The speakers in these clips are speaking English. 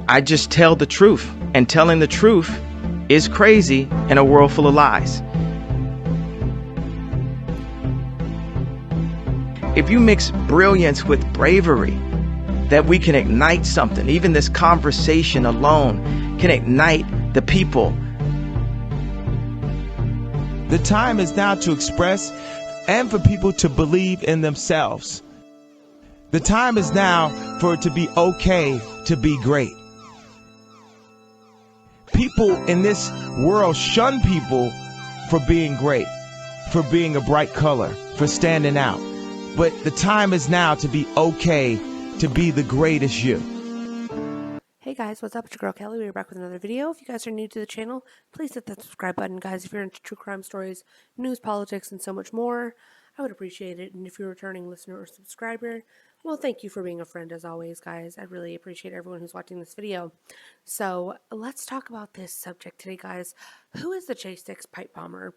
I just tell the truth, and telling the truth is crazy in a world full of lies. If you mix brilliance with bravery, that we can ignite something. Even this conversation alone can ignite the people. The time is now to express and for people to believe in themselves. The time is now for it to be okay to be great. People in this world shun people for being great, for being a bright color, for standing out. But the time is now to be okay to be the greatest you. Hey guys, what's up? It's your girl Kelly. We're back with another video. If you guys are new to the channel, please hit that subscribe button. Guys, if you're into true crime stories, news, politics, and so much more, I would appreciate it. And if you're a returning listener or subscriber, well, thank you for being a friend as always, guys. I really appreciate everyone who's watching this video. So let's talk about this subject today, guys. Who is the J6 pipe bomber?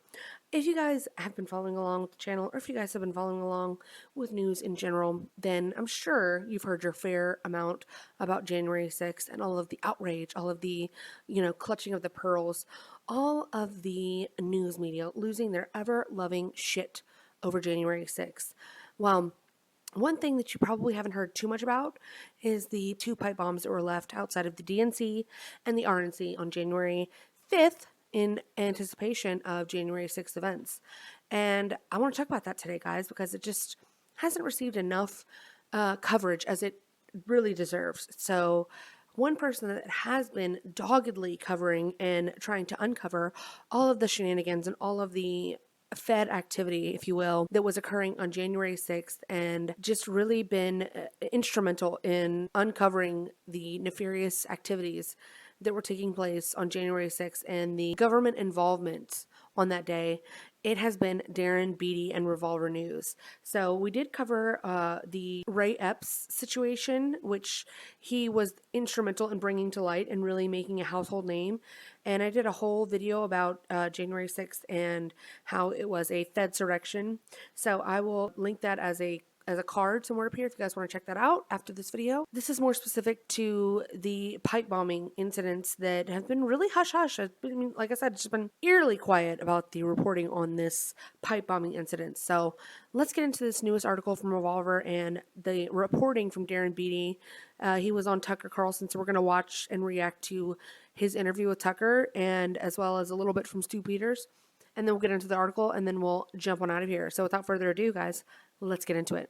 If you guys have been following along with the channel, or if you guys have been following along with news in general, then I'm sure you've heard your fair amount about January 6th and all of the outrage, all of the, clutching of the pearls, all of the news media losing their ever-loving shit over January 6th. Well, one thing that you probably haven't heard too much about is the 2 pipe bombs that were left outside of the DNC and the RNC on January 5th in anticipation of January 6th events. And I want to talk about that today, guys, because it just hasn't received enough coverage as it really deserves. So one person that has been doggedly covering and trying to uncover all of the shenanigans and all of the Fed activity, if you will, that was occurring on January 6th and just really been instrumental in uncovering the nefarious activities that were taking place on January 6th and the government involvement on that day. It has been Darren Beattie and Revolver News. So we did cover the Ray Epps situation, which he was instrumental in bringing to light and really making a household name. And I did a whole video about January 6th and how it was a Fedsurrection. So I will link that as a card somewhere up here if you guys want to check that out after this video. This is more specific to the pipe bombing incidents that have been really hush-hush. I mean, like I said, it's just been eerily quiet about the reporting on this pipe bombing incident. So let's get into this newest article from Revolver and the reporting from Darren Beattie. He was on Tucker Carlson, so we're going to watch and react to his interview with Tucker and as well as a little bit from Stu Peters. And then we'll get into the article and then we'll jump on out of here. So without further ado, guys, let's get into it.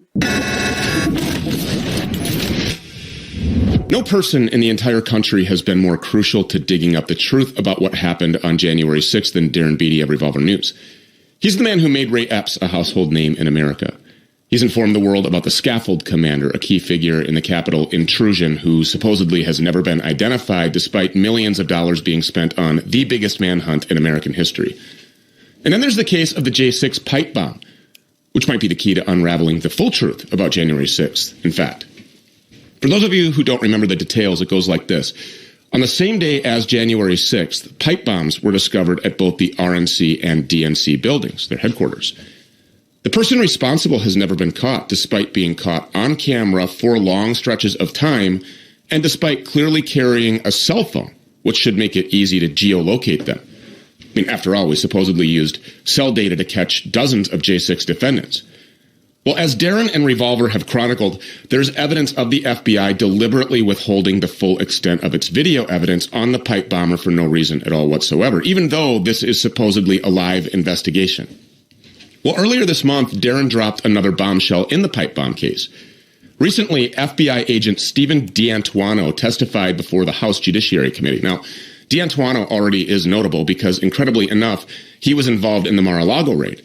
No person in the entire country has been more crucial to digging up the truth about what happened on January 6th than Darren Beattie of Revolver News. He's the man who made Ray Epps a household name in America. He's informed the world about the scaffold commander, a key figure in the Capitol intrusion who supposedly has never been identified despite millions of dollars being spent on the biggest manhunt in American history. And then there's the case of the J6 pipe bomb, which might be the key to unraveling the full truth about January 6th, in fact. For those of you who don't remember the details, it goes like this. On the same day as January 6th, pipe bombs were discovered at both the RNC and DNC buildings, their headquarters. The person responsible has never been caught, despite being caught on camera for long stretches of time, and despite clearly carrying a cell phone, which should make it easy to geolocate them. I mean, after all, we supposedly used cell data to catch dozens of J6 defendants. Well, as Darren and Revolver have chronicled, there's evidence of the FBI deliberately withholding the full extent of its video evidence on the pipe bomber for no reason at all whatsoever, even though this is supposedly a live investigation. Well, earlier this month, Darren dropped another bombshell in the pipe bomb case. Recently, FBI agent Stephen D'Antuono testified before the House Judiciary Committee. Now, D'Antuono already is notable because, incredibly enough, he was involved in the Mar-a-Lago raid.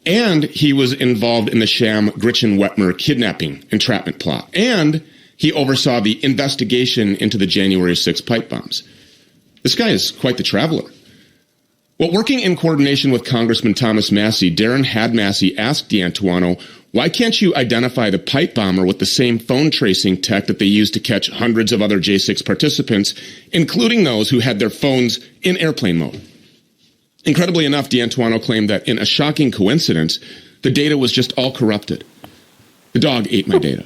And he was involved in the sham Gretchen-Whitmer kidnapping entrapment plot. And he oversaw the investigation into the January 6 pipe bombs. This guy is quite the traveler. Well, working in coordination with Congressman Thomas Massie, Darren had Massie ask D'Antuono, why can't you identify the pipe bomber with the same phone tracing tech that they used to catch hundreds of other J6 participants, including those who had their phones in airplane mode? Incredibly enough, D'Antuono claimed that in a shocking coincidence, the data was just all corrupted. The dog ate my data.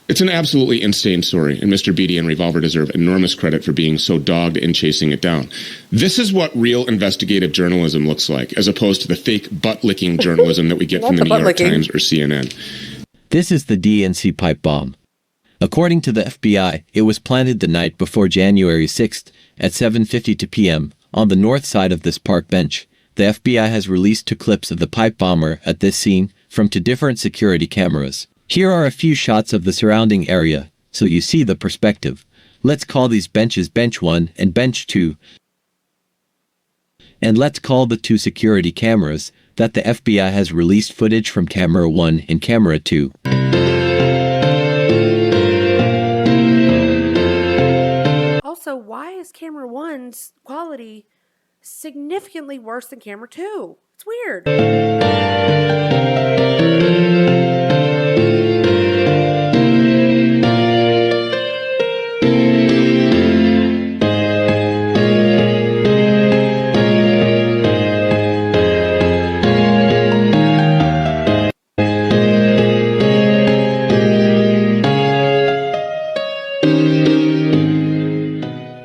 It's an absolutely insane story, and Mr. Beatty and Revolver deserve enormous credit for being so dogged in chasing it down. This is what real investigative journalism looks like, as opposed to the fake butt-licking journalism that we get from the New York Times or CNN. This is the DNC pipe bomb. According to the FBI, it was planted the night before January 6th at 7:52 p.m. on the north side of this park bench. The FBI has released 2 clips of the pipe bomber at this scene from 2 different security cameras. Here are a few shots of the surrounding area, so you see the perspective. Let's call these benches Bench 1 and Bench 2. And let's call the 2 security cameras that the FBI has released footage from Camera 1 and Camera 2. Also, why is Camera 1's quality significantly worse than Camera 2? It's weird.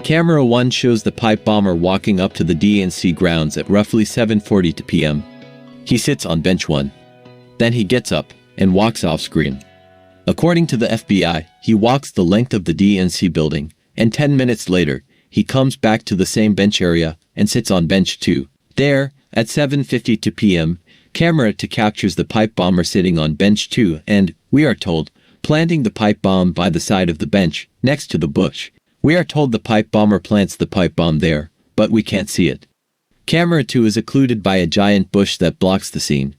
Camera 1 shows the pipe bomber walking up to the DNC grounds at roughly 7:42 p.m. He sits on Bench 1. Then he gets up and walks off screen. According to the FBI, he walks the length of the DNC building, and 10 minutes later, he comes back to the same bench area and sits on Bench 2. There, at 7:52 p.m., Camera 2 captures the pipe bomber sitting on Bench 2 and, we are told, planting the pipe bomb by the side of the bench, next to the bush. We are told the pipe bomber plants the pipe bomb there, but we can't see it. Camera 2 is occluded by a giant bush that blocks the scene.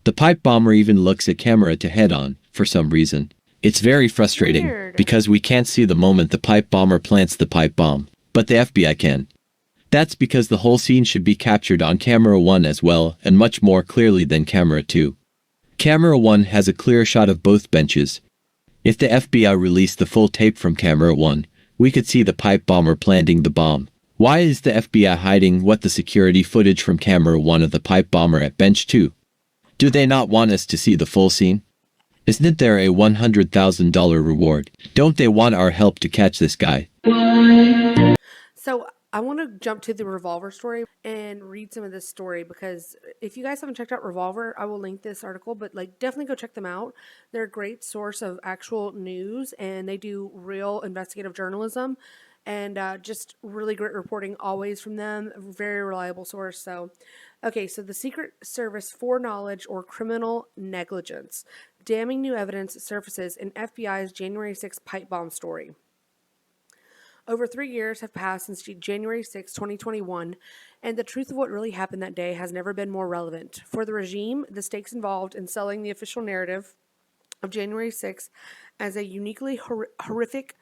The pipe bomber even looks at Camera 2 head-on, for some reason. It's very frustrating, because we can't see the moment the pipe bomber plants the pipe bomb, but the FBI can. That's because the whole scene should be captured on Camera 1 as well, and much more clearly than Camera 2. Camera 1 has a clear shot of both benches. If the FBI released the full tape from Camera 1, we could see the pipe bomber planting the bomb. Why is the FBI hiding what the security footage from Camera 1 of the pipe bomber at Bench 2? Do they not want us to see the full scene? Isn't there a $100,000 reward? Don't they want our help to catch this guy? So I want to jump to the Revolver story and read some of this story, because if you guys haven't checked out Revolver, I will link this article, but like definitely go check them out. They're a great source of actual news, and they do real investigative journalism, and just really great reporting always from them. A very reliable source. So, okay, so the Secret Service foreknowledge or criminal negligence. Damning new evidence surfaces in FBI's January 6th pipe bomb story. Over 3 years have passed since January 6, 2021, and the truth of what really happened that day has never been more relevant. For the regime, the stakes involved in selling the official narrative of January 6 as a uniquely horrific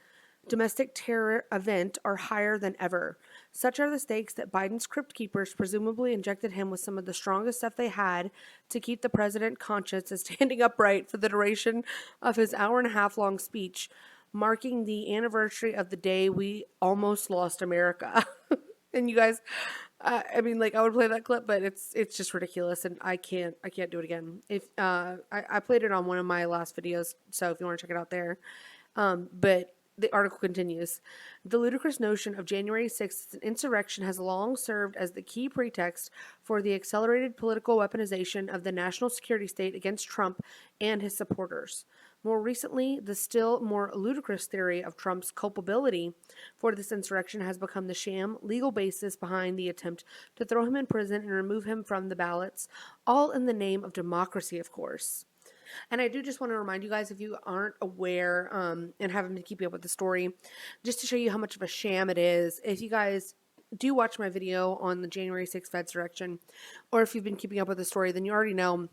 domestic terror event are higher than ever. Such are the stakes that Biden's crypt keepers presumably injected him with some of the strongest stuff they had to keep the president conscious and standing upright for the duration of his hour-and-a-half long speech, marking the anniversary of the day we almost lost America. And you guys, I mean, like, I would play that clip, but it's just ridiculous, and I can't do it again. If I played it on one of my last videos, so if you want to check it out there. But the article continues. The ludicrous notion of January 6th insurrection has long served as the key pretext for the accelerated political weaponization of the national security state against Trump and his supporters. More recently, the still more ludicrous theory of Trump's culpability for this insurrection has become the sham legal basis behind the attempt to throw him in prison and remove him from the ballots, all in the name of democracy, of course. And I do just want to remind you guys, if you aren't aware and haven't been keeping up with the story, just to show you how much of a sham it is, if you guys do watch my video on the January 6th Fedsurrection, or if you've been keeping up with the story, then you already know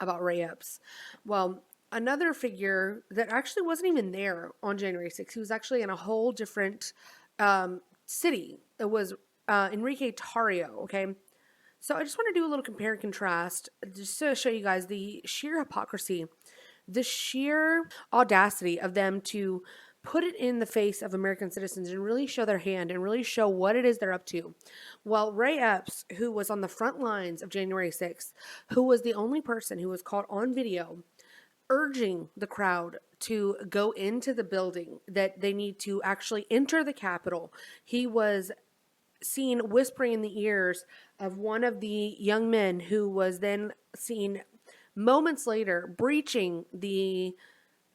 about Ray Epps. Well, another figure that actually wasn't even there on January 6th, he was actually in a whole different city. It was Enrique Tarrio, okay? So I just want to do a little compare and contrast just to show you guys the sheer hypocrisy, the sheer audacity of them to put it in the face of American citizens and really show their hand and really show what it is they're up to. Well, Ray Epps, who was on the front lines of January 6th, who was the only person who was caught on video urging the crowd to go into the building, that they need to actually enter the Capitol. He was seen whispering in the ears of one of the young men, who was then seen moments later breaching the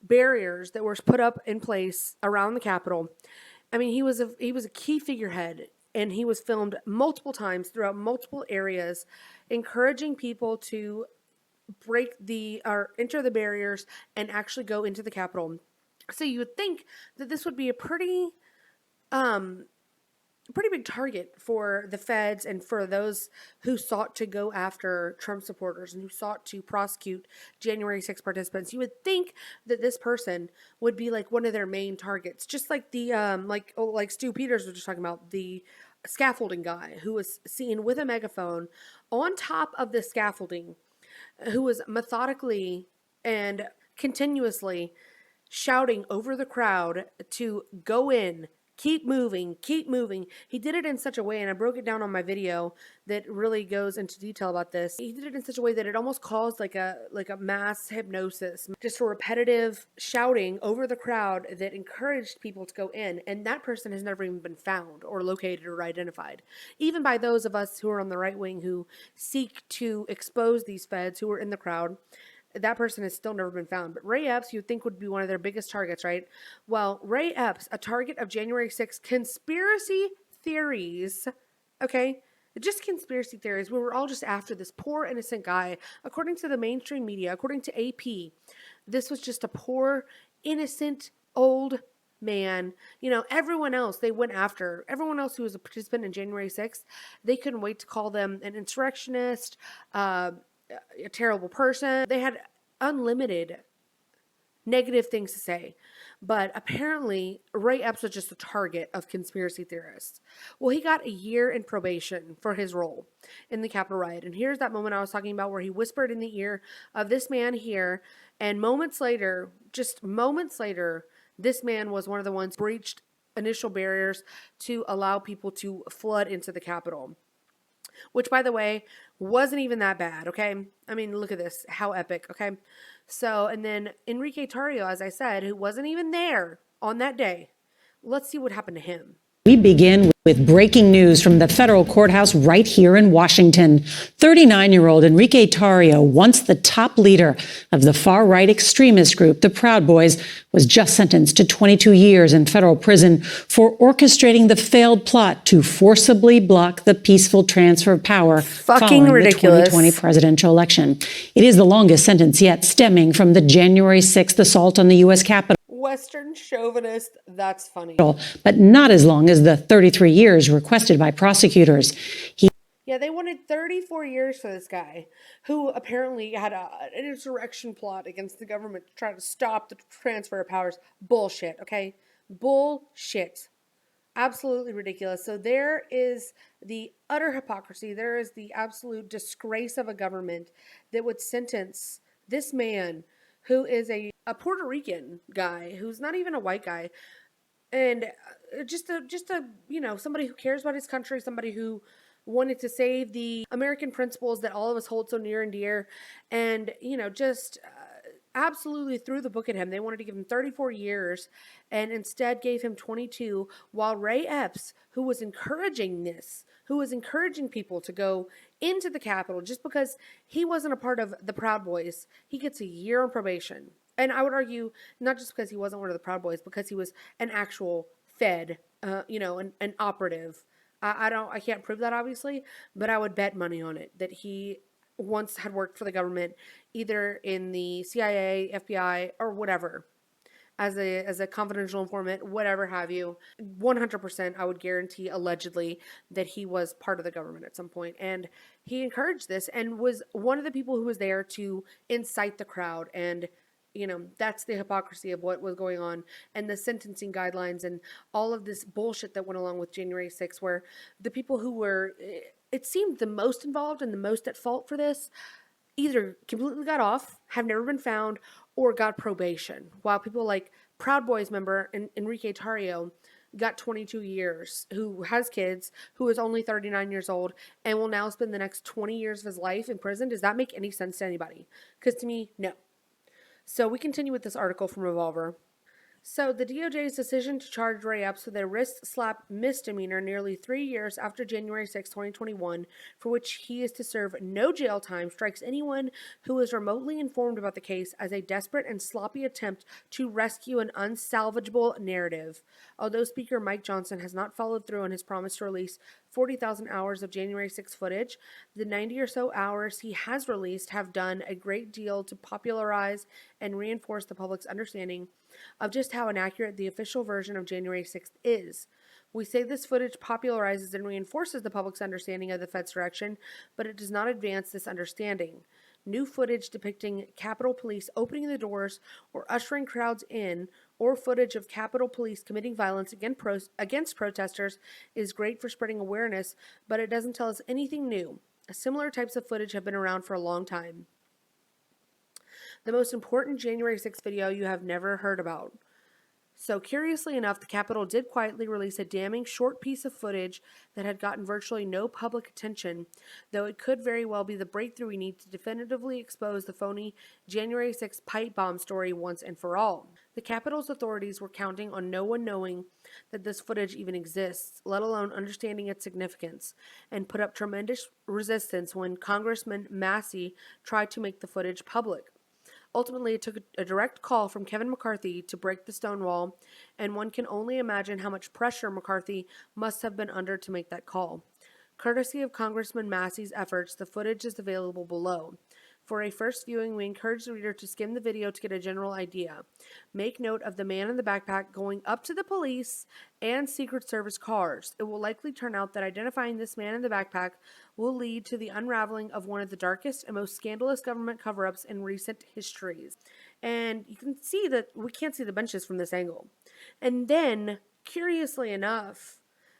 barriers that were put up in place around the Capitol. I mean, he was a key figurehead, and he was filmed multiple times throughout multiple areas, encouraging people to enter the barriers and actually go into the Capitol. So you would think that this would be a pretty big target for the feds and for those who sought to go after Trump supporters and who sought to prosecute January 6 participants. You would think that this person would be like one of their main targets, just like the like Stu Peters was just talking about, the scaffolding guy who was seen with a megaphone on top of the scaffolding, who was methodically and continuously shouting over the crowd to go in, keep moving, keep moving. He did it in such a way, and I broke it down on my video that really goes into detail about this. He did it in such a way that it almost caused like a mass hypnosis, just a repetitive shouting over the crowd that encouraged people to go in. And that person has never even been found or located or identified, even by those of us who are on the right wing who seek to expose these feds who were in the crowd. That person has still never been found. But Ray Epps, you'd think, would be one of their biggest targets, right? Well, Ray Epps, a target of January 6th conspiracy theories, okay? Just conspiracy theories. We were all just after this poor, innocent guy. According to the mainstream media, according to AP, this was just a poor, innocent, old man. You know, everyone else they went after, everyone else who was a participant in January 6th, they couldn't wait to call them an insurrectionist, a terrible person. They had unlimited negative things to say. But apparently, Ray Epps was just a target of conspiracy theorists. Well, he got a year in probation for his role in the Capitol riot. And here's that moment I was talking about where he whispered in the ear of this man here. And moments later, just moments later, this man was one of the ones who breached initial barriers to allow people to flood into the Capitol. Which, by the way, wasn't even that bad, okay? I mean, look at this. How epic, okay? So, and then Enrique Tarrio, as I said, who wasn't even there on that day. Let's see what happened to him. We begin with breaking news from the federal courthouse right here in Washington. 39-year-old Enrique Tarrio, once the top leader of the far-right extremist group, the Proud Boys, was just sentenced to 22 years in federal prison for orchestrating the failed plot to forcibly block the peaceful transfer of power following ridiculous. The 2020 presidential election. It is the longest sentence yet, stemming from the January 6th assault on the U.S. Capitol. Western chauvinist, that's funny. But not as long as the 33 years requested by prosecutors. Yeah, they wanted 34 years for this guy, who apparently had an insurrection plot against the government to try to stop the transfer of powers. Bullshit, okay? Bullshit. Absolutely ridiculous. So there is the utter hypocrisy. There is the absolute disgrace of a government that would sentence this man, who is a Puerto Rican guy, who's not even a white guy, and just a you know, somebody who cares about his country, somebody who wanted to save the American principles that all of us hold so near and dear, and, you know, just absolutely threw the book at him. They wanted to give him 34 years and instead gave him 22, while Ray Epps, who was encouraging this, who was encouraging people to go into the Capitol just because he wasn't a part of the Proud Boys, he gets a year on probation. And I would argue not just because he wasn't one of the Proud Boys, because he was an actual Fed, you know, an operative. I can't prove that, obviously, but I would bet money on it that he once had worked for the government, either in the CIA, FBI, or whatever, as a confidential informant, whatever have you. 100%, I would guarantee, allegedly, that he was part of the government at some point. And he encouraged this and was one of the people who was there to incite the crowd. And, you know, that's the hypocrisy of what was going on, and the sentencing guidelines and all of this bullshit that went along with January 6th, where the people who were, it seemed, the most involved and the most at fault for this either completely got off, have never been found, or got probation, while people like Proud Boys member Enrique Tarrio got 22 years, who has kids, who is only 39 years old, and will now spend the next 20 years of his life in prison. Does that make any sense to anybody? Because to me, no. So we continue with this article from Revolver. So, the DOJ's decision to charge Ray Epps with a wrist slap misdemeanor nearly 3 years after January 6, 2021, for which he is to serve no jail time, strikes anyone who is remotely informed about the case as a desperate and sloppy attempt to rescue an unsalvageable narrative. Although Speaker Mike Johnson has not followed through on his promise to release 40,000 hours of January 6 footage, the 90 or so hours he has released have done a great deal to popularize and reinforce the public's understanding of just how inaccurate the official version of January 6th is. We say this footage popularizes and reinforces the public's understanding of the Fed's direction, but it does not advance this understanding. New footage depicting Capitol Police opening the doors or ushering crowds in, or footage of Capitol Police committing violence against protesters is great for spreading awareness, but it doesn't tell us anything new. Similar types of footage have been around for a long time. The most important January 6th video you have never heard about. So, curiously enough, the Capitol did quietly release a damning short piece of footage that had gotten virtually no public attention, though it could very well be the breakthrough we need to definitively expose the phony January 6th pipe bomb story once and for all. The Capitol's authorities were counting on no one knowing that this footage even exists, let alone understanding its significance, and put up tremendous resistance when Congressman Massey tried to make the footage public. Ultimately, it took a direct call from Kevin McCarthy to break the stone wall, and one can only imagine how much pressure McCarthy must have been under to make that call. Courtesy of Congressman Massey's efforts, the footage is available below. For a first viewing, we encourage the reader to skim the video to get a general idea. Make note of the man in the backpack going up to the police and Secret Service cars. It will likely turn out that identifying this man in the backpack will lead to the unraveling of one of the darkest and most scandalous government cover-ups in recent histories. And you can see that we can't see the benches from this angle. And then, curiously enough,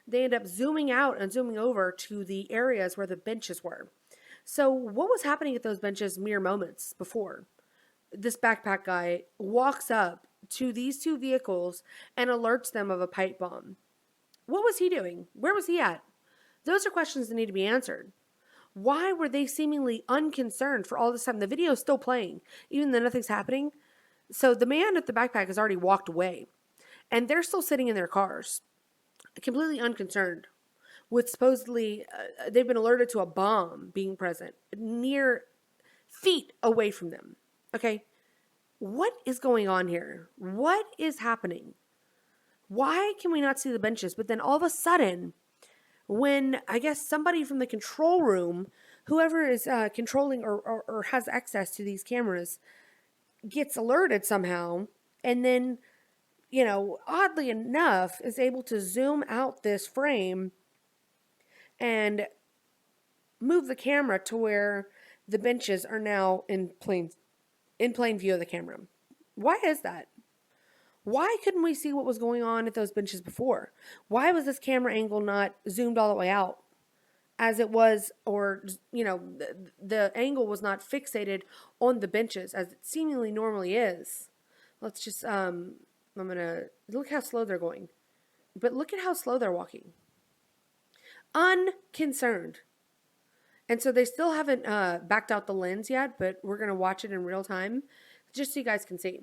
they end up zooming out and zooming over to the areas where the benches were. So what was happening at those benches mere moments before? This backpack guy walks up to these two vehicles and alerts them of a pipe bomb. What was he doing? Where was he at? Those are questions that need to be answered. Why were they seemingly unconcerned for all this time? The video is still playing, even though nothing's happening. So the man at the backpack has already walked away, and they're still sitting in their cars, completely unconcerned. With supposedly, they've been alerted to a bomb being present near feet away from them. Okay, what is going on here? What is happening? Why can we not see the benches? But then all of a sudden, when I guess somebody from the control room, whoever is controlling or has access to these cameras, gets alerted somehow, and then, oddly enough, is able to zoom out this frame and move the camera to where the benches are now in plain view of the camera. Why is that? Why couldn't we see what was going on at those benches before? Why was this camera angle not zoomed all the way out as it was, or, the angle was not fixated on the benches as it seemingly normally is? Let's just, I'm going to look how slow they're going. But look at how slow they're walking. Unconcerned. And so they still haven't backed out the lens yet, but we're going to watch it in real time just so you guys can see.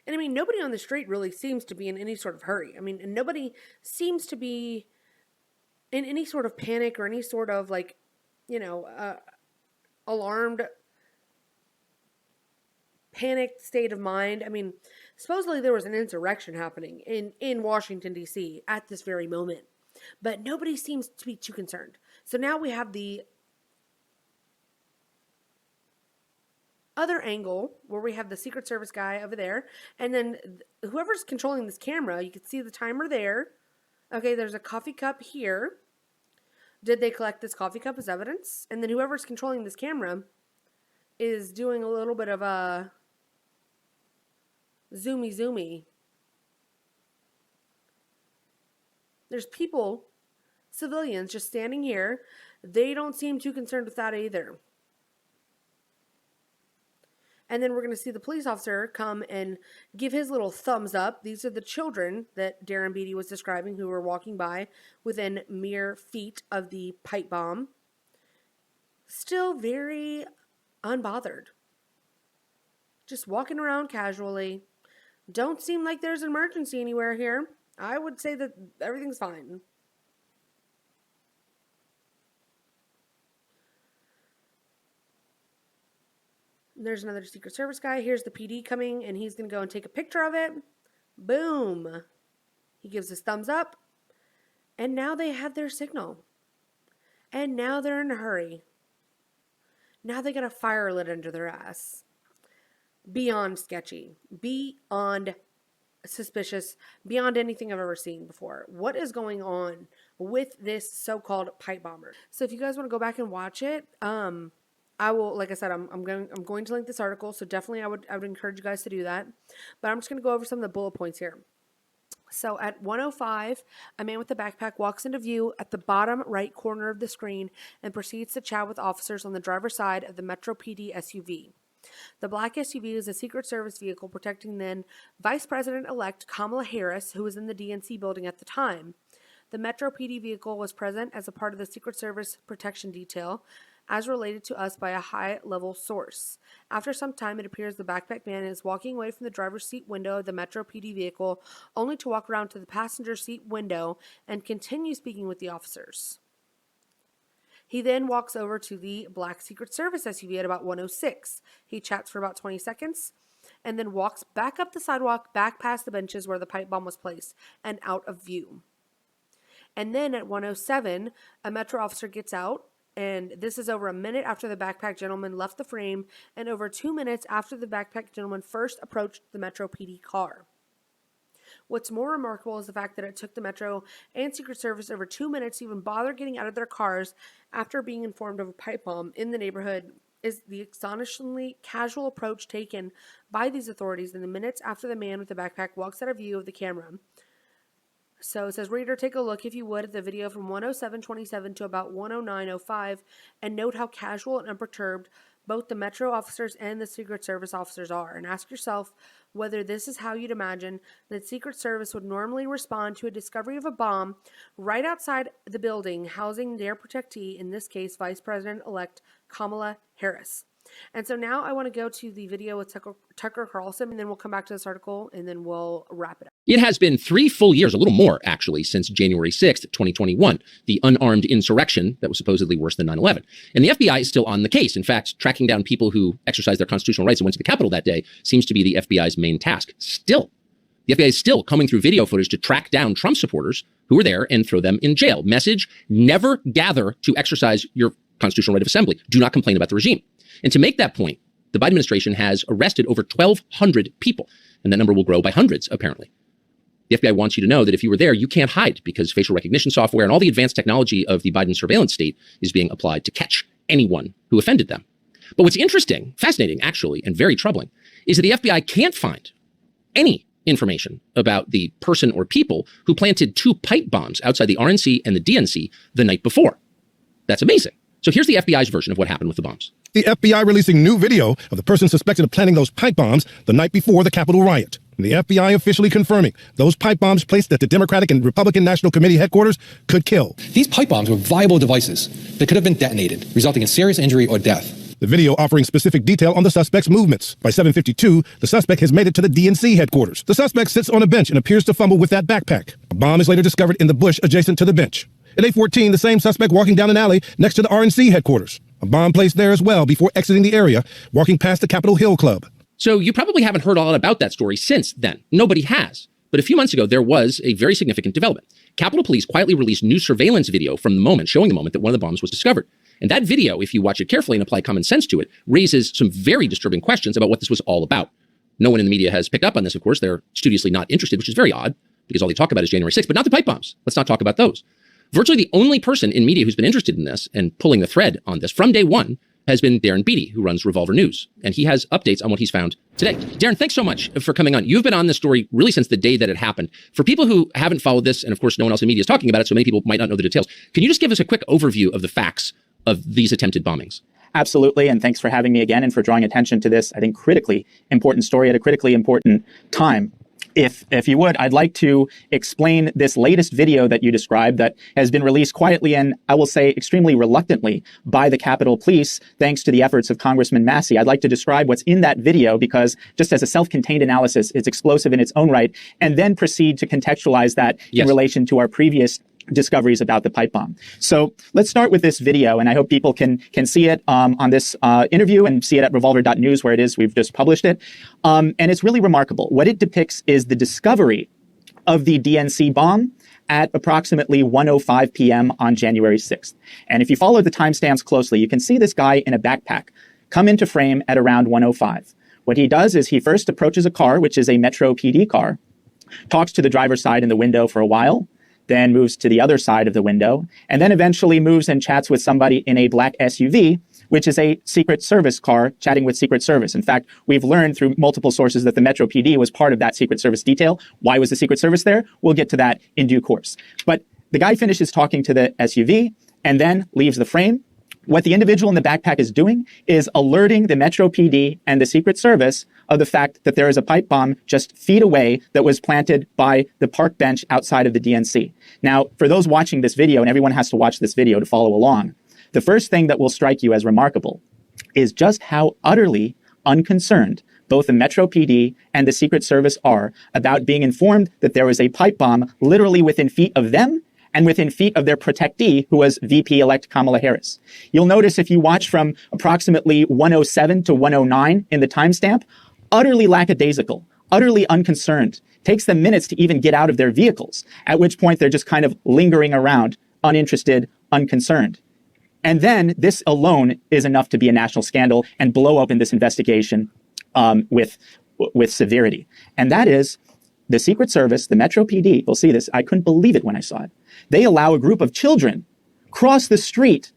And I mean, nobody on the street really seems to be in any sort of hurry. I mean, and nobody seems to be in any sort of panic or any sort of alarmed, panicked state of mind. I mean, supposedly there was an insurrection happening in Washington, D.C. at this very moment. But nobody seems to be too concerned. So now we have the other angle where we have the Secret Service guy over there, and then whoever's controlling this camera, you can see the timer there. Okay, there's a coffee cup here. Did they collect this coffee cup as evidence? And then whoever's controlling this camera is doing a little bit of a zoomy. There's people, civilians, just standing here. They don't seem too concerned with that either. And then we're going to see the police officer come and give his little thumbs up. These are the children that Darren Beattie was describing who were walking by within mere feet of the pipe bomb. Still very unbothered. Just walking around casually. Don't seem like there's an emergency anywhere here. I would say that everything's fine. There's another Secret Service guy. Here's the PD coming, and he's going to go and take a picture of it. Boom. He gives his thumbs up. And now they have their signal. And now they're in a hurry. Now they got a fire lit under their ass. Beyond sketchy. Beyond suspicious. Beyond anything I've ever seen before. What is going on with this so-called pipe bomber? So if you guys want to go back and watch it, I will, like I said, I'm going to link this article, so definitely I would encourage you guys to do that. But I'm just going to go over some of the bullet points here. So at 1:05, a man with a backpack walks into view at the bottom right corner of the screen and proceeds to chat with officers on the driver's side of the Metro PD SUV. The black SUV is a Secret Service vehicle protecting then Vice President-elect Kamala Harris, who was in the DNC building at the time. The Metro PD vehicle was present as a part of the Secret Service protection detail, as related to us by a high-level source. After some time, it appears the backpack man is walking away from the driver's seat window of the Metro PD vehicle, only to walk around to the passenger seat window and continue speaking with the officers. He then walks over to the black Secret Service SUV at about 1:06. He chats for about 20 seconds and then walks back up the sidewalk, back past the benches where the pipe bomb was placed, and out of view. And then at 1:07, a Metro officer gets out, and this is over a minute after the backpack gentleman left the frame and over 2 minutes after the backpack gentleman first approached the Metro PD car. What's more remarkable is the fact that it took the Metro and Secret Service over 2 minutes to even bother getting out of their cars after being informed of a pipe bomb in the neighborhood is the astonishingly casual approach taken by these authorities in the minutes after the man with the backpack walks out of view of the camera. So it says, reader, take a look, if you would, at the video from 1:07:27 to about 1:09:05 and note how casual and unperturbed both the Metro officers and the Secret Service officers are, and ask yourself whether this is how you'd imagine that Secret Service would normally respond to a discovery of a bomb right outside the building housing their protectee, in this case, Vice President-elect Kamala Harris. And so now I want to go to the video with Tucker Carlson, and then we'll come back to this article, and then we'll wrap it up. It has been 3 full years, a little more actually, since January 6th, 2021, the unarmed insurrection that was supposedly worse than 9/11. And the FBI is still on the case. In fact, tracking down people who exercised their constitutional rights and went to the Capitol that day seems to be the FBI's main task. Still, the FBI is still combing through video footage to track down Trump supporters who were there and throw them in jail. Message: never gather to exercise your constitutional right of assembly. Do not complain about the regime. And to make that point, the Biden administration has arrested over 1,200 people, and that number will grow by hundreds, apparently. The FBI wants you to know that if you were there, you can't hide, because facial recognition software and all the advanced technology of the Biden surveillance state is being applied to catch anyone who offended them. But what's interesting, fascinating actually, and very troubling, is that the FBI can't find any information about the person or people who planted 2 pipe bombs outside the RNC and the DNC the night before. That's amazing. So here's the FBI's version of what happened with the bombs. The FBI releasing new video of the person suspected of planting those pipe bombs the night before the Capitol riot. And the FBI officially confirming those pipe bombs placed at the Democratic and Republican National Committee headquarters could kill. These pipe bombs were viable devices that could have been detonated, resulting in serious injury or death. The video offering specific detail on the suspect's movements. By 7:52, the suspect has made it to the DNC headquarters. The suspect sits on a bench and appears to fumble with that backpack. A bomb is later discovered in the bush adjacent to the bench. At 8:14, the same suspect walking down an alley next to the RNC headquarters. A bomb placed there as well before exiting the area, walking past the Capitol Hill Club. So you probably haven't heard a lot about that story since then. Nobody has. But a few months ago, there was a very significant development. Capitol Police quietly released new surveillance video from the moment, showing the moment that one of the bombs was discovered. And that video, if you watch it carefully and apply common sense to it, raises some very disturbing questions about what this was all about. No one in the media has picked up on this, of course. They're studiously not interested, which is very odd, because all they talk about is January 6th, but not the pipe bombs. Let's not talk about those. Virtually the only person in media who's been interested in this and pulling the thread on this from day one has been Darren Beattie, who runs Revolver News, and he has updates on what he's found today. Darren, thanks so much for coming on. You've been on this story really since the day that it happened. For people who haven't followed this, and of course no one else in media is talking about it, so many people might not know the details, can you just give us a quick overview of the facts of these attempted bombings? Absolutely, and thanks for having me again and for drawing attention to this, I think, critically important story at a critically important time. If you would, I'd like to explain this latest video that you described that has been released quietly and, I will say, extremely reluctantly by the Capitol Police, thanks to the efforts of Congressman Massey. I'd like to describe what's in that video because, just as a self-contained analysis, it's explosive in its own right, and then proceed to contextualize that in relation to our previous discoveries about the pipe bomb. So let's start with this video, and I hope people can see it on this interview and see it at revolver.news where it is. We've just published it. And it's really remarkable. What it depicts is the discovery of the DNC bomb at approximately 1:05 p.m. on January 6th. And if you follow the timestamps closely, you can see this guy in a backpack come into frame at around 1:05. What he does is he first approaches a car, which is a Metro PD car, talks to the driver's side in the window for a while, then moves to the other side of the window, and then eventually moves and chats with somebody in a black SUV, which is a Secret Service car chatting with Secret Service. In fact, we've learned through multiple sources that the Metro PD was part of that Secret Service detail. Why was the Secret Service there? We'll get to that in due course. But the guy finishes talking to the SUV and then leaves the frame. What the individual in the backpack is doing is alerting the Metro PD and the Secret Service of the fact that there is a pipe bomb just feet away that was planted by the park bench outside of the DNC. Now, for those watching this video, and everyone has to watch this video to follow along, the first thing that will strike you as remarkable is just how utterly unconcerned both the Metro PD and the Secret Service are about being informed that there was a pipe bomb literally within feet of them and within feet of their protectee, who was VP-elect Kamala Harris. You'll notice if you watch from approximately 1:07 to 1:09 in the timestamp, utterly lackadaisical, utterly unconcerned. Takes them minutes to even get out of their vehicles, at which point they're just kind of lingering around, uninterested, unconcerned. And then this alone is enough to be a national scandal and blow open this investigation with severity. And that is the Secret Service, the Metro PD, you'll see this, I couldn't believe it when I saw it. They allow a group of children cross the street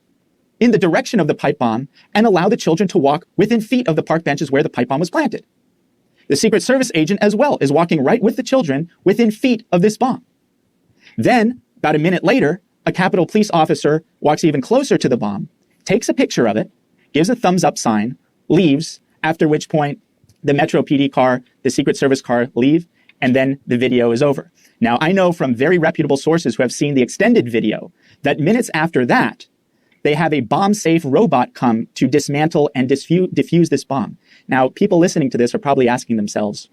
in the direction of the pipe bomb and allow the children to walk within feet of the park benches where the pipe bomb was planted. The Secret Service agent as well is walking right with the children within feet of this bomb. Then, about a minute later, a Capitol Police officer walks even closer to the bomb, takes a picture of it, gives a thumbs up sign, leaves, after which point the Metro PD car, the Secret Service car leave, and then the video is over. Now, I know from very reputable sources who have seen the extended video that minutes after that, they have a bomb-safe robot come to dismantle and defuse this bomb. Now, people listening to this are probably asking themselves,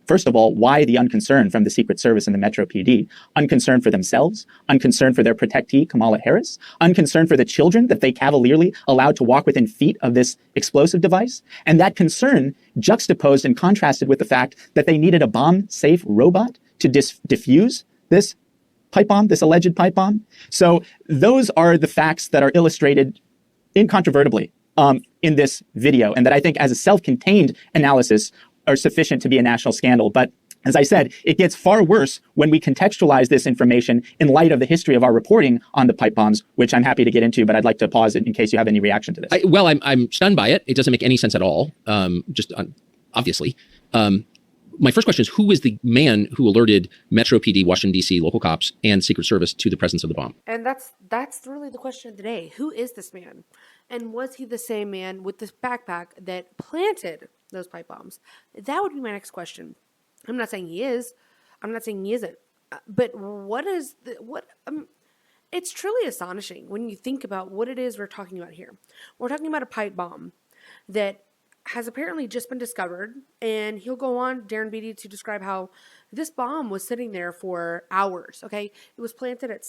first of all, why the unconcern from the Secret Service and the Metro PD? Unconcerned for themselves? Unconcerned for their protectee, Kamala Harris? Unconcerned for the children that they cavalierly allowed to walk within feet of this explosive device? And that concern juxtaposed and contrasted with the fact that they needed a bomb-safe robot to defuse this pipe bomb, this alleged pipe bomb. So those are the facts that are illustrated incontrovertibly in this video, and that I think as a self-contained analysis are sufficient to be a national scandal. But as I said, it gets far worse when we contextualize this information in light of the history of our reporting on the pipe bombs, which I'm happy to get into, but I'd like to pause it in case you have any reaction to this. I'm stunned by it. It doesn't make any sense at all, obviously. My first question is, who is the man who alerted Metro PD, Washington, D.C., local cops, and Secret Service to the presence of the bomb? And that's really the question today. Who is this man? And was he the same man with this backpack that planted those pipe bombs? That would be my next question. I'm not saying he is. I'm not saying he isn't. But it's truly astonishing when you think about what it is we're talking about here. We're talking about a pipe bomb that has apparently just been discovered, and he'll go on, Darren Beattie, to describe how this bomb was sitting there for hours. Okay, it was planted at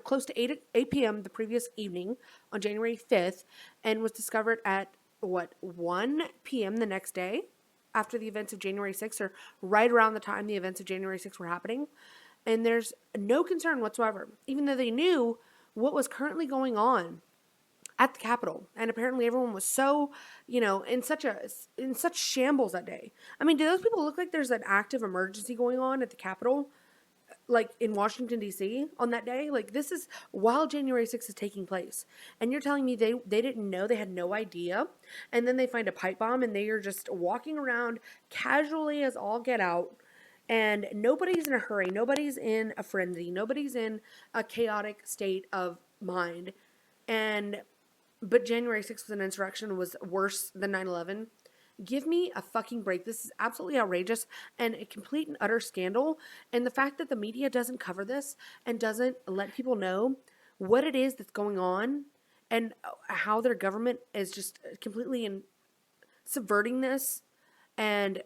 close to 8 p.m. the previous evening on January 5th, and was discovered at 1 p.m. the next day after the events of January 6th, or right around the time the events of January 6th were happening. And there's no concern whatsoever, even though they knew what was currently going on at the Capitol, and apparently everyone was so, in such shambles that day. I mean, do those people look like there's an active emergency going on at the Capitol? like in Washington, D.C. on that day. Like, this is while January 6th is taking place. And you're telling me they didn't know, they had no idea. And then they find a pipe bomb and they are just walking around casually as all get out. And nobody's in a hurry. Nobody's in a frenzy. Nobody's in a chaotic state of mind. But January 6th was an insurrection, was worse than 9/11. Give me a fucking break. This is absolutely outrageous and a complete and utter scandal. And the fact that the media doesn't cover this and doesn't let people know what it is that's going on and how their government is just completely subverting this and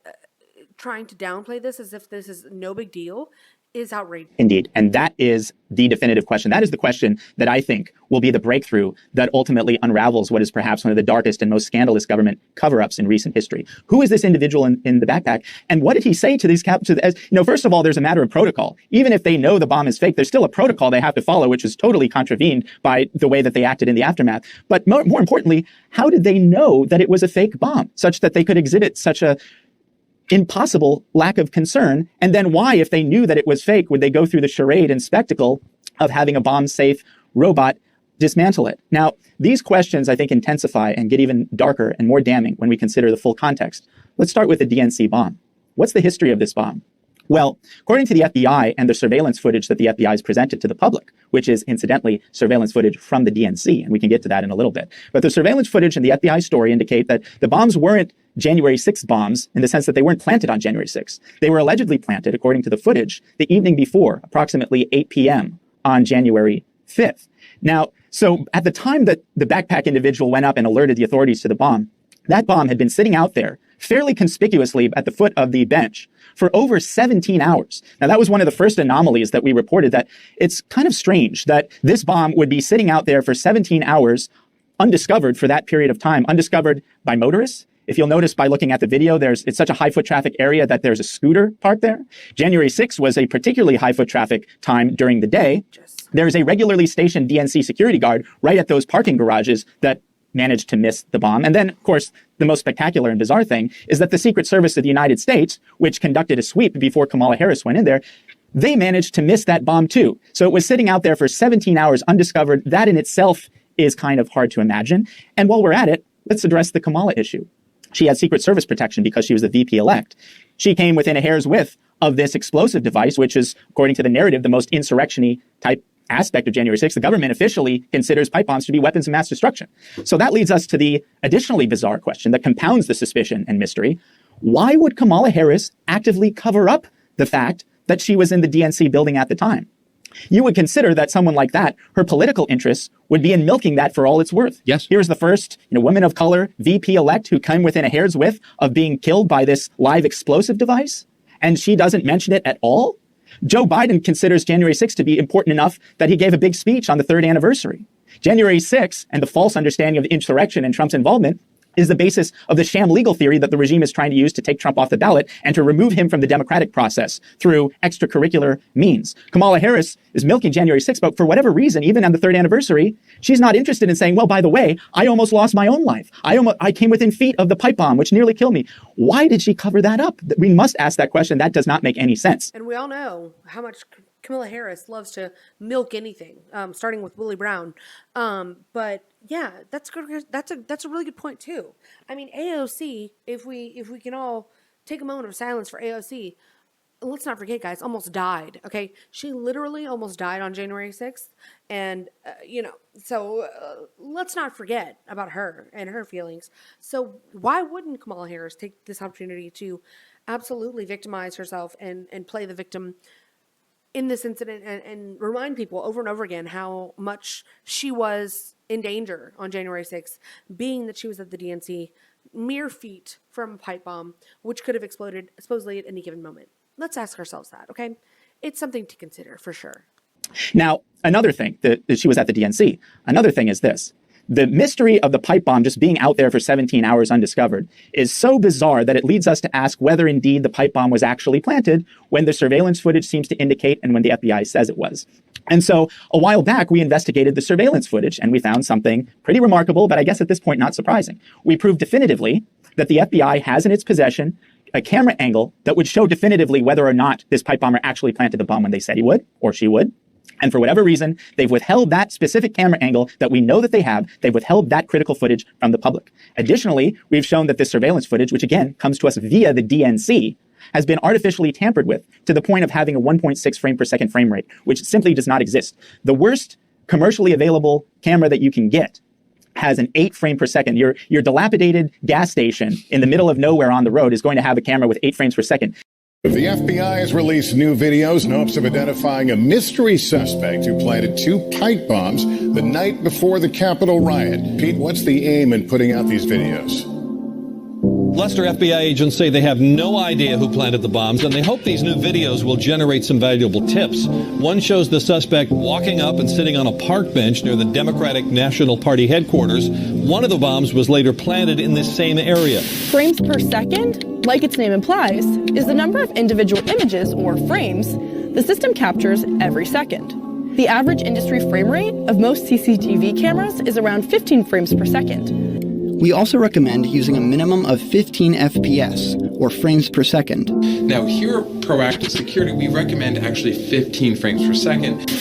trying to downplay this as if this is no big deal is outrageous. Indeed. And that is the definitive question. That is the question that I think will be the breakthrough that ultimately unravels what is perhaps one of the darkest and most scandalous government cover-ups in recent history. Who is this individual in the backpack? And what did he say to these first of all, there's a matter of protocol. Even if they know the bomb is fake, there's still a protocol they have to follow, which is totally contravened by the way that they acted in the aftermath. But more importantly, how did they know that it was a fake bomb such that they could exhibit such a impossible lack of concern? And then why, if they knew that it was fake, would they go through the charade and spectacle of having a bomb-safe robot dismantle it? Now, these questions, I think, intensify and get even darker and more damning when we consider the full context. Let's start with the DNC bomb. What's the history of this bomb? Well, according to the FBI and the surveillance footage that the FBI has presented to the public, which is incidentally surveillance footage from the DNC, and we can get to that in a little bit. But the surveillance footage and the FBI story indicate that the bombs weren't January 6th bombs in the sense that they weren't planted on January 6th. They were allegedly planted, according to the footage, the evening before, approximately 8 p.m. on January 5th. Now, so at the time that the backpack individual went up and alerted the authorities to the bomb, that bomb had been sitting out there fairly conspicuously at the foot of the bench for over 17 hours. Now, that was one of the first anomalies that we reported, that it's kind of strange that this bomb would be sitting out there for 17 hours undiscovered for that period of time, undiscovered by motorists. If you'll notice by looking at the video, it's such a high foot traffic area that there's a scooter parked there. January 6th was a particularly high foot traffic time during the day. There's a regularly stationed DNC security guard right at those parking garages that managed to miss the bomb. And then, of course, the most spectacular and bizarre thing is that the Secret Service of the United States, which conducted a sweep before Kamala Harris went in there, they managed to miss that bomb too. So it was sitting out there for 17 hours undiscovered. That in itself is kind of hard to imagine. And while we're at it, let's address the Kamala issue. She had Secret Service protection because she was the VP-elect. She came within a hair's width of this explosive device, which is, according to the narrative, the most insurrection-y type aspect of January 6th. The government officially considers pipe bombs to be weapons of mass destruction. So that leads us to the additionally bizarre question that compounds the suspicion and mystery. Why would Kamala Harris actively cover up the fact that she was in the DNC building at the time? You would consider that someone like that, her political interests would be in milking that for all it's worth. Yes. Here's the first woman of color VP-elect who came within a hair's width of being killed by this live explosive device, and she doesn't mention it at all. Joe Biden considers January 6th to be important enough that he gave a big speech on the 3rd anniversary. January 6th and the false understanding of the insurrection and Trump's involvement is the basis of the sham legal theory that the regime is trying to use to take Trump off the ballot and to remove him from the democratic process through extracurricular means. Kamala Harris is milking January 6th, but for whatever reason, even on the 3rd anniversary, she's not interested in saying, well, by the way, I almost lost my own life. I came within feet of the pipe bomb, which nearly killed me. Why did she cover that up? We must ask that question. That does not make any sense. And we all know how much Kamala Harris loves to milk anything, starting with Willie Brown. But yeah, that's good. That's a really good point too. I mean, AOC, if we can all take a moment of silence for AOC, let's not forget, guys, almost died. Okay, she literally almost died on January 6th, and let's not forget about her and her feelings. So why wouldn't Kamala Harris take this opportunity to absolutely victimize herself and play the victim in this incident and remind people over and over again how much she was in danger on January 6th, being that she was at the DNC mere feet from a pipe bomb, which could have exploded supposedly at any given moment. Let's ask ourselves that, okay? It's something to consider for sure. Now, another thing that she was at the DNC, another thing is this. The mystery of the pipe bomb just being out there for 17 hours undiscovered is so bizarre that it leads us to ask whether indeed the pipe bomb was actually planted when the surveillance footage seems to indicate and when the FBI says it was. And so a while back, we investigated the surveillance footage and we found something pretty remarkable, but I guess at this point, not surprising. We proved definitively that the FBI has in its possession a camera angle that would show definitively whether or not this pipe bomber actually planted the bomb when they said he would or she would. And for whatever reason, they've withheld that specific camera angle that we know that they have. They've withheld that critical footage from the public. Additionally, we've shown that this surveillance footage, which again comes to us via the DNC, has been artificially tampered with to the point of having a 1.6 frame per second frame rate, which simply does not exist. The worst commercially available camera that you can get has an 8 frame per second. Your dilapidated gas station in the middle of nowhere on the road is going to have a camera with 8 frames per second. The FBI has released new videos in hopes of identifying a mystery suspect who planted 2 pipe bombs the night before the Capitol riot. Pete, what's the aim in putting out these videos? Leicester FBI agents say they have no idea who planted the bombs, and they hope these new videos will generate some valuable tips. One shows the suspect walking up and sitting on a park bench near the Democratic National Party headquarters. One of the bombs was later planted in this same area. Frames per second, like its name implies, is the number of individual images, or frames, the system captures every second. The average industry frame rate of most CCTV cameras is around 15 frames per second. We also recommend using a minimum of 15 FPS, or frames per second. Now here at Proactive Security, we recommend actually 15 frames per second.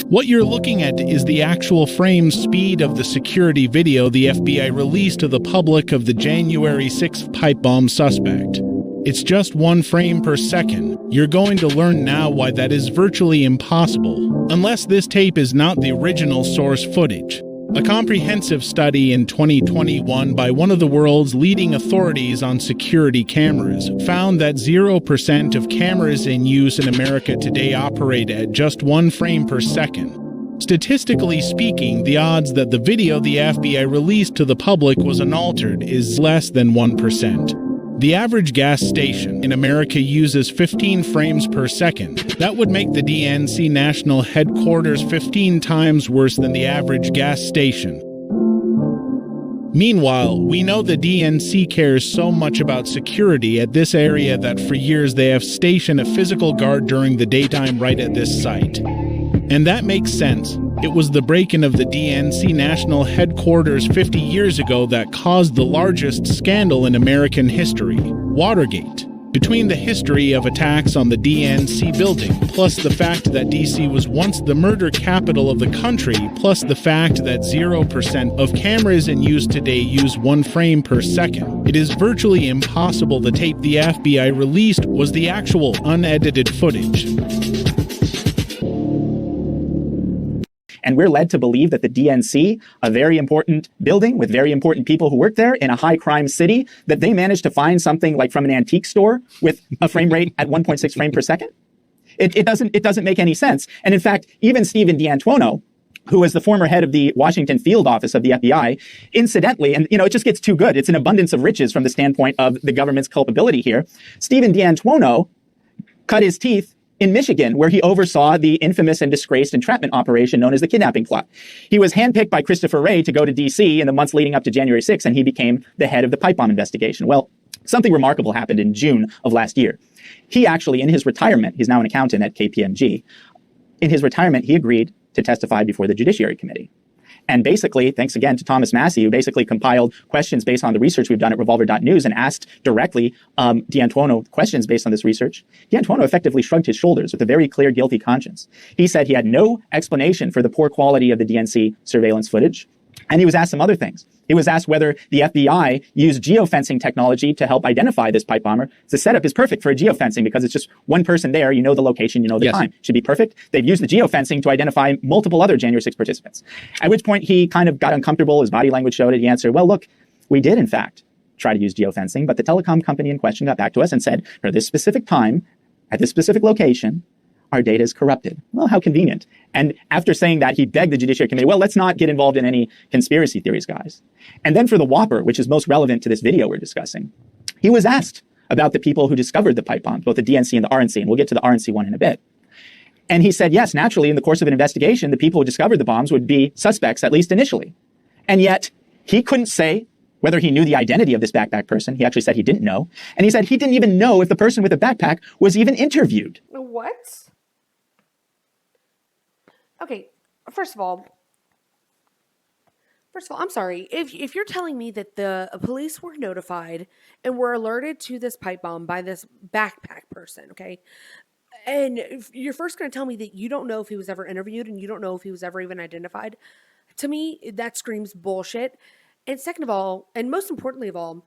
What you're looking at is the actual frame speed of the security video the FBI released to the public of the January 6th pipe bomb suspect. It's just 1 frame per second. You're going to learn now why that is virtually impossible, unless this tape is not the original source footage. A comprehensive study in 2021 by one of the world's leading authorities on security cameras found that 0% of cameras in use in America today operate at just 1 frame per second. Statistically speaking, the odds that the video the FBI released to the public was unaltered is less than 1%. The average gas station in America uses 15 frames per second. That would make the DNC national headquarters 15 times worse than the average gas station. Meanwhile, we know the DNC cares so much about security at this area that for years they have stationed a physical guard during the daytime right at this site. And that makes sense. It was the break-in of the DNC national headquarters 50 years ago that caused the largest scandal in American history, Watergate. Between the history of attacks on the DNC building, plus the fact that DC was once the murder capital of the country, plus the fact that 0% of cameras in use today use 1 frame per second, it is virtually impossible the tape the FBI released was the actual unedited footage. And we're led to believe that the DNC, a very important building with very important people who work there in a high crime city, that they managed to find something like from an antique store with a frame rate at 1.6 frames per second. It doesn't make any sense. And in fact, even Stephen D'Antuono, who was the former head of the Washington field office of the FBI, incidentally, and it just gets too good. It's an abundance of riches from the standpoint of the government's culpability here. Stephen D'Antuono cut his teeth in Michigan, where he oversaw the infamous and disgraced entrapment operation known as the kidnapping plot. He was handpicked by Christopher Wray to go to D.C. in the months leading up to January 6th, and he became the head of the pipe bomb investigation. Well, something remarkable happened in June of last year. He actually, in his retirement, he's now an accountant at KPMG. In his retirement, he agreed to testify before the Judiciary Committee. And basically, thanks again to Thomas Massey, who basically compiled questions based on the research we've done at revolver.news and asked directly D'Antuono questions based on this research. D'Antuono effectively shrugged his shoulders with a very clear guilty conscience. He said he had no explanation for the poor quality of the DNC surveillance footage. And he was asked some other things. He was asked whether the FBI used geofencing technology to help identify this pipe bomber. The setup is perfect for a geofencing because it's just one person there. You know the location, you know the time. Should be perfect. They've used the geofencing to identify multiple other January 6 participants. At which point he kind of got uncomfortable. His body language showed it. He answered, well, look, we did in fact try to use geofencing, but the telecom company in question got back to us and said, for this specific time, at this specific location, our data is corrupted. Well, how convenient. And after saying that, he begged the Judiciary Committee, well, let's not get involved in any conspiracy theories, guys. And then for the whopper, which is most relevant to this video we're discussing, he was asked about the people who discovered the pipe bombs, both the DNC and the RNC, and we'll get to the RNC one in a bit. And he said, yes, naturally, in the course of an investigation, the people who discovered the bombs would be suspects, at least initially. And yet, he couldn't say whether he knew the identity of this backpack person. He actually said he didn't know. And he said he didn't even know if the person with the backpack was even interviewed. What? Okay, first of all, First of all, I'm sorry. If you're telling me that the police were notified and were alerted to this pipe bomb by this backpack person, okay? And if you're first going to tell me that you don't know if he was ever interviewed and you don't know if he was ever even identified, to me, that screams bullshit. And second of all, and most importantly of all,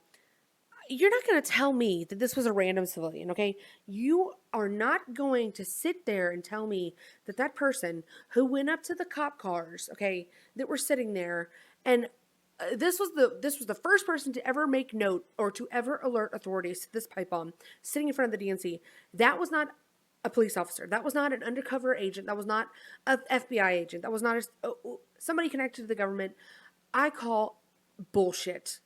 you're not going to tell me that this was a random civilian, okay? You are not going to sit there and tell me that that person who went up to the cop cars, okay, that were sitting there, and this was the first person to ever make note or to ever alert authorities to this pipe bomb sitting in front of the DNC. That was not a police officer. That was not an undercover agent. That was not an FBI agent. That was not somebody connected to the government. I call bullshit.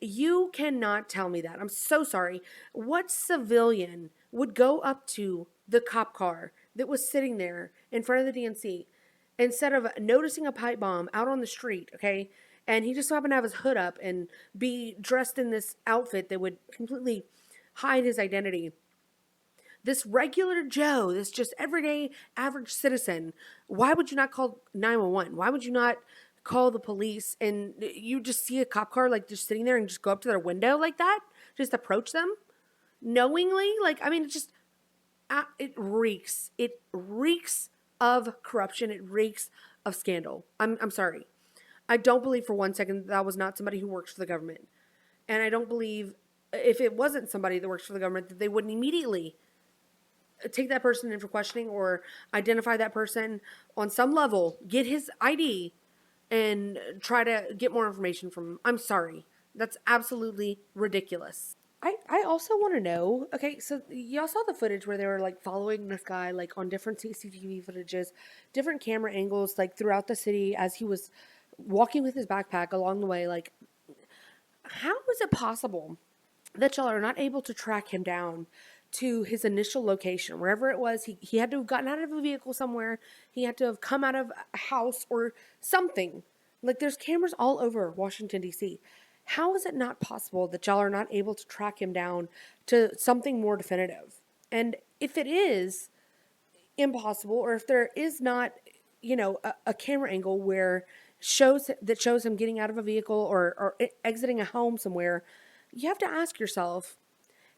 You cannot tell me that. I'm so sorry. What civilian would go up to the cop car that was sitting there in front of the DNC instead of noticing a pipe bomb out on the street, okay? And he just happened to have his hood up and be dressed in this outfit that would completely hide his identity. This regular Joe, this just everyday average citizen, why would you not call 911? Why would you not call the police and you just see a cop car like just sitting there and just go up to their window like that? Just approach them knowingly? Like, I mean, it reeks. It reeks of corruption. It reeks of scandal. I'm sorry. I don't believe for one second that was not somebody who works for the government. And I don't believe if it wasn't somebody that works for the government that they wouldn't immediately take that person in for questioning or identify that person on some level, get his ID, and try to get more information from him. I'm sorry. That's absolutely ridiculous. I also want to know, okay, so y'all saw the footage where they were like following this guy like on different CCTV footages, different camera angles like throughout the city as he was walking with his backpack along the way. Like, how is it possible that y'all are not able to track him down to his initial location, wherever it was? He had to have gotten out of a vehicle somewhere. He had to have come out of a house or something. Like, there's cameras all over Washington, D.C. How is it not possible that y'all are not able to track him down to something more definitive? And if it is impossible, or if there is not, a camera angle where shows him getting out of a vehicle or exiting a home somewhere, you have to ask yourself,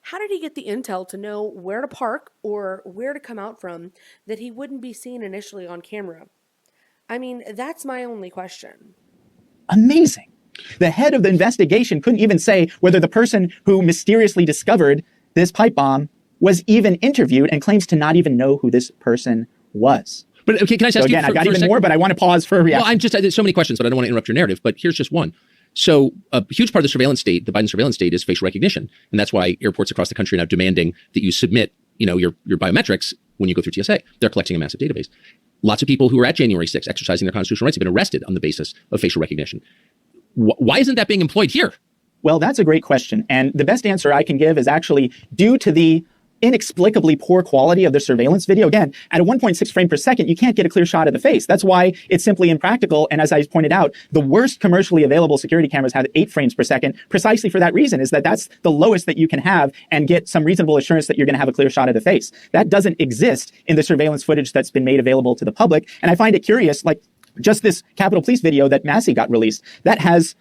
how did he get the intel to know where to park or where to come out from that he wouldn't be seen initially on camera? I mean, that's my only question. Amazing. The head of the investigation couldn't even say whether the person who mysteriously discovered this pipe bomb was even interviewed and claims to not even know who this person was. But okay, can I just ask you again, I've got even more, but I want to pause for a reaction. Well, there's so many questions, but I don't want to interrupt your narrative, but here's just one. So a huge part of the surveillance state, the Biden surveillance state, is facial recognition. And that's why airports across the country are now demanding that you submit, your biometrics when you go through TSA. They're collecting a massive database. Lots of people who were at January 6th exercising their constitutional rights have been arrested on the basis of facial recognition. Why isn't that being employed here? Well, that's a great question. And the best answer I can give is actually due to the inexplicably poor quality of the surveillance video. Again, at a 1.6 frame per second, you can't get a clear shot of the face. That's why it's simply impractical. And as I pointed out, the worst commercially available security cameras have 8 frames per second, precisely for that reason, is that that's the lowest that you can have and get some reasonable assurance that you're going to have a clear shot of the face. That doesn't exist in the surveillance footage that's been made available to the public. And I find it curious, like just this Capitol Police video that Massey got released, that has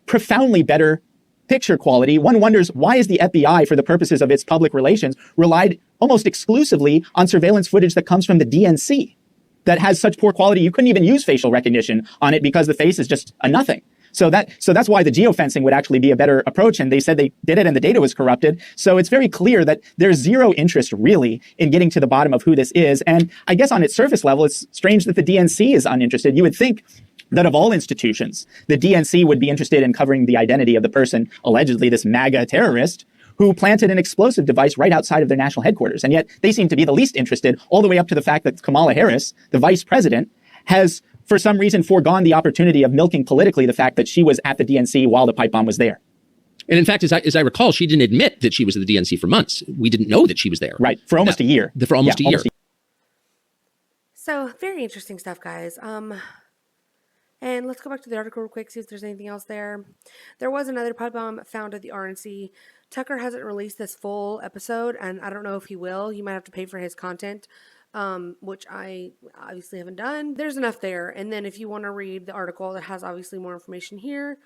profoundly better picture quality. One wonders, why is the FBI, for the purposes of its public relations, relied almost exclusively on surveillance footage that comes from the DNC that has such poor quality you couldn't even use facial recognition on it because the face is just a nothing. So that's why the geofencing would actually be a better approach. And they said they did it and the data was corrupted. So it's very clear that there's zero interest really in getting to the bottom of who this is. And I guess on its surface level, it's strange that the DNC is uninterested. You would think that of all institutions, the DNC would be interested in covering the identity of the person, allegedly this MAGA terrorist, who planted an explosive device right outside of their national headquarters. And yet they seem to be the least interested, all the way up to the fact that Kamala Harris, the vice president, has for some reason foregone the opportunity of milking politically the fact that she was at the DNC while the pipe bomb was there. And in fact, as I recall, she didn't admit that she was at the DNC for months. We didn't know that she was there. Right, for almost a year. For almost a year. So, very interesting stuff, guys. And let's go back to the article real quick, see if there's anything else there. There was another pipe bomb found at the RNC. Tucker hasn't released this full episode, and I don't know if he will. You might have to pay for his content. which I obviously haven't done. There's enough there. And then if you want to read the article that has obviously more information here.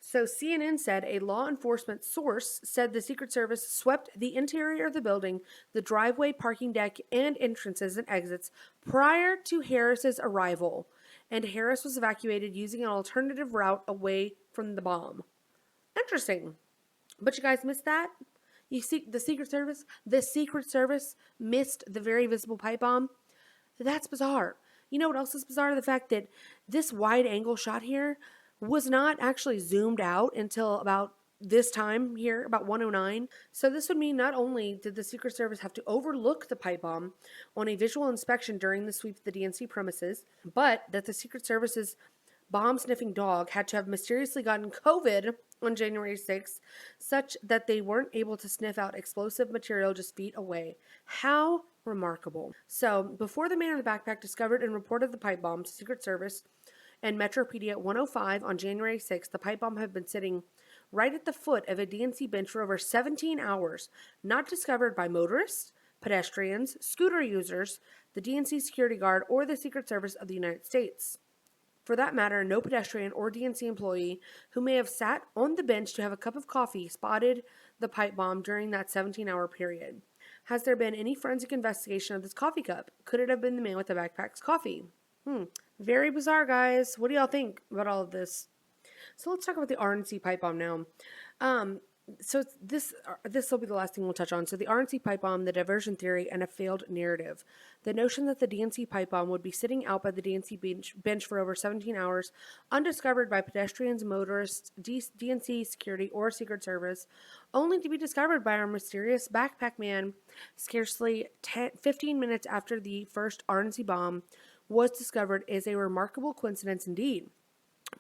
So CNN said a law enforcement source said the Secret Service swept the interior of the building, the driveway, parking deck, and entrances and exits prior to Harris's arrival. And Harris was evacuated using an alternative route away from the bomb. Interesting. But you guys missed that? You see, the Secret Service missed the very visible pipe bomb. That's bizarre. You know what else is bizarre? The fact that this wide angle shot here was not actually zoomed out until about this time here, about 1:09. So this would mean not only did the Secret Service have to overlook the pipe bomb on a visual inspection during the sweep of the DNC premises, but that the Secret Service's bomb-sniffing dog had to have mysteriously gotten COVID on January 6th, such that they weren't able to sniff out explosive material just feet away. How remarkable. So, before the man in the backpack discovered and reported the pipe bomb to Secret Service and Metro PD at 1:05 on January 6th, the pipe bomb had been sitting right at the foot of a DNC bench for over 17 hours, not discovered by motorists, pedestrians, scooter users, the DNC security guard, or the Secret Service of the United States. For that matter, no pedestrian or DNC employee who may have sat on the bench to have a cup of coffee spotted the pipe bomb during that 17-hour period. Has there been any forensic investigation of this coffee cup? Could it have been the man with the backpack's coffee? Very bizarre, guys. What do y'all think about all of this? So let's talk about the RNC pipe bomb now. So this will be the last thing we'll touch on. So the RNC pipe bomb, the diversion theory, and a failed narrative. The notion that the DNC pipe bomb would be sitting out by the DNC bench for over 17 hours, undiscovered by pedestrians, motorists, DNC security, or Secret Service, only to be discovered by our mysterious backpack man scarcely 15 minutes after the first RNC bomb was discovered is a remarkable coincidence indeed.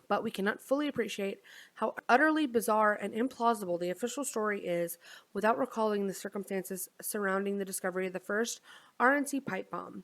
But we cannot fully appreciate how utterly bizarre and implausible the official story is without recalling the circumstances surrounding the discovery of the first RNC pipe bomb.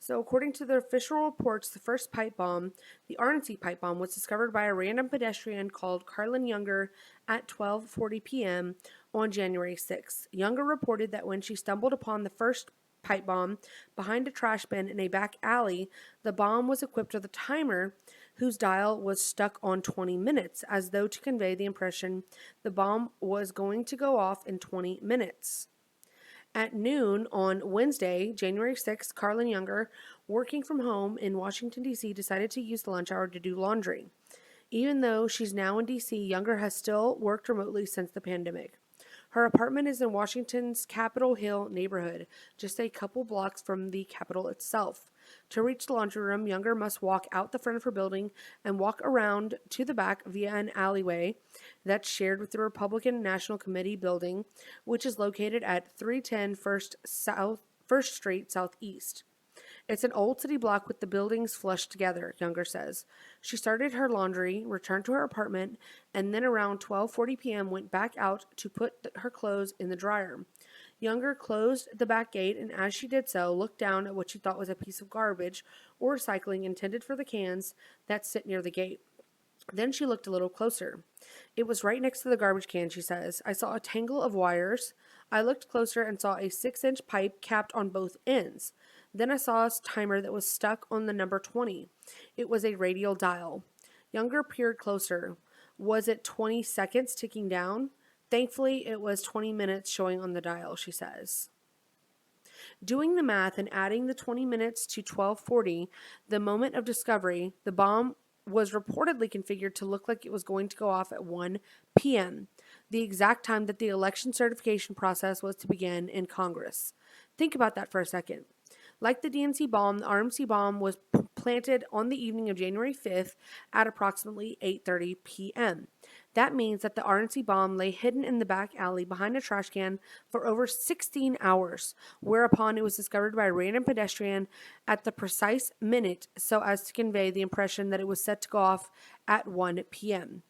So according to the official reports, the first pipe bomb, the RNC pipe bomb, was discovered by a random pedestrian called Carlin Younger at 12:40 p.m. on January 6th. Younger reported that when she stumbled upon the first pipe bomb behind a trash bin in a back alley, the bomb was equipped with a timer whose dial was stuck on 20 minutes, as though to convey the impression the bomb was going to go off in 20 minutes. At noon on Wednesday, January 6th, Carlin Younger, working from home in Washington, D.C., decided to use the lunch hour to do laundry. Even though she's now in D.C., Younger has still worked remotely since the pandemic. Her apartment is in Washington's Capitol Hill neighborhood, just a couple blocks from the Capitol itself. To reach the laundry room, Younger must walk out the front of her building and walk around to the back via an alleyway that's shared with the Republican National Committee building, which is located at 310 First Street Southeast. It's an old city block with the buildings flushed together, Younger says. She started her laundry, returned to her apartment, and then around 12:40 p.m. went back out to put her clothes in the dryer. Younger closed the back gate and as she did so, looked down at what she thought was a piece of garbage or recycling intended for the cans that sit near the gate. Then she looked a little closer. It was right next to the garbage can, she says. I saw a tangle of wires. I looked closer and saw a 6-inch pipe capped on both ends. Then I saw a timer that was stuck on the number 20. It was a radial dial. Younger peered closer. Was it 20 seconds ticking down? Thankfully, it was 20 minutes showing on the dial, she says. Doing the math and adding the 20 minutes to 12:40, the moment of discovery, the bomb was reportedly configured to look like it was going to go off at 1 p.m., the exact time that the election certification process was to begin in Congress. Think about that for a second. Like the DNC bomb, the RNC bomb was planted on the evening of January 5th at approximately 8:30 p.m. That means that the RNC bomb lay hidden in the back alley behind a trash can for over 16 hours, whereupon it was discovered by a random pedestrian at the precise minute so as to convey the impression that it was set to go off at 1 p.m.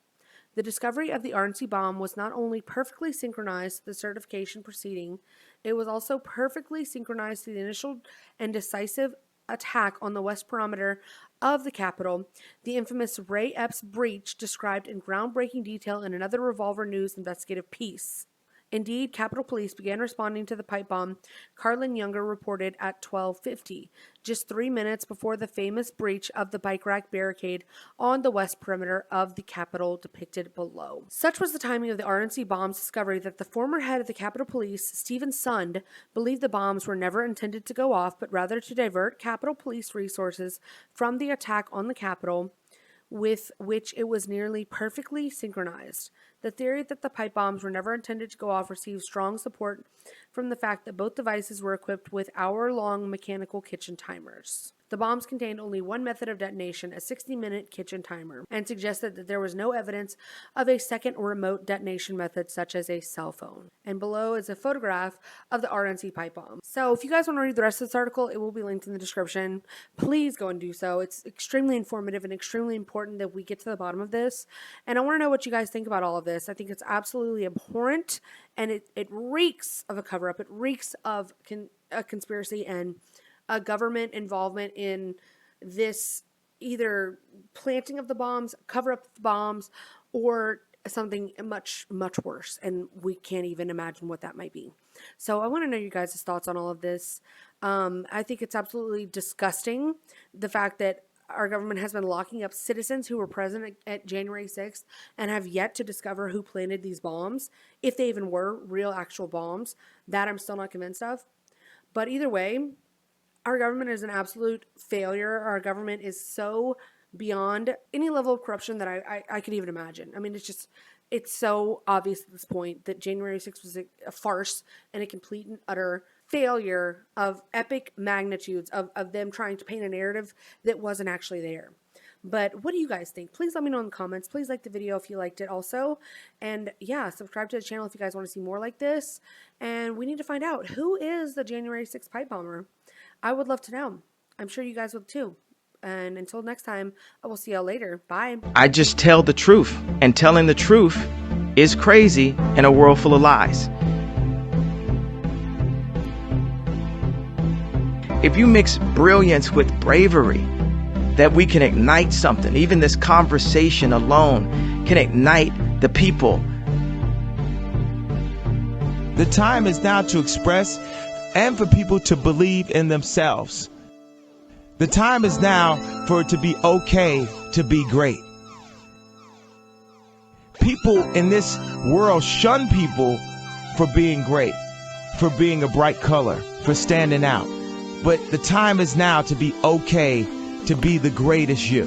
The discovery of the RNC bomb was not only perfectly synchronized to the certification proceeding, it was also perfectly synchronized to the initial and decisive attack on the west perimeter of the Capitol, the infamous Ray Epps breach described in groundbreaking detail in another Revolver News investigative piece. Indeed, Capitol Police began responding to the pipe bomb, Carlin Younger reported at 12:50, just 3 minutes before the famous breach of the bike rack barricade on the west perimeter of the Capitol depicted below. Such was the timing of the RNC bomb's discovery that the former head of the Capitol Police, Stephen Sund, believed the bombs were never intended to go off, but rather to divert Capitol Police resources from the attack on the Capitol, with which it was nearly perfectly synchronized. The theory that the pipe bombs were never intended to go off received strong support from the fact that both devices were equipped with hour-long mechanical kitchen timers. The bombs contained only one method of detonation, a 60-minute kitchen timer, and suggested that there was no evidence of a second or remote detonation method such as a cell phone. And below is a photograph of the RNC pipe bomb. So if you guys want to read the rest of this article, it will be linked in the description. Please go and do so. It's extremely informative and extremely important that we get to the bottom of this. And I want to know what you guys think about all of this. I think it's absolutely abhorrent, and it reeks of a cover-up. It reeks of a conspiracy and a government involvement in this, either planting of the bombs, cover up the bombs, or something much, much worse. And we can't even imagine what that might be. So I want to know you guys' thoughts on all of this. I think it's absolutely disgusting, the fact that our government has been locking up citizens who were present at January 6th and have yet to discover who planted these bombs, if they even were real actual bombs. That I'm still not convinced of. But either way, our government is an absolute failure. Our government is so beyond any level of corruption that I could even imagine. I mean, it's so obvious at this point that January 6th was a farce and a complete and utter failure of epic magnitudes of them trying to paint a narrative that wasn't actually there. But what do you guys think? Please let me know in the comments. Please like the video if you liked it also. And yeah, subscribe to the channel if you guys want to see more like this. And we need to find out, who is the January 6th pipe bomber? I would love to know. I'm sure you guys would too. And until next time, I will see y'all later. Bye. I just tell the truth, and telling the truth is crazy in a world full of lies. If you mix brilliance with bravery, that we can ignite something. Even this conversation alone can ignite the people. The time is now to express and for people to believe in themselves. The time is now for it to be okay to be great. People in this world shun people for being great, for being a bright color, for standing out. But the time is now to be okay to be the greatest you.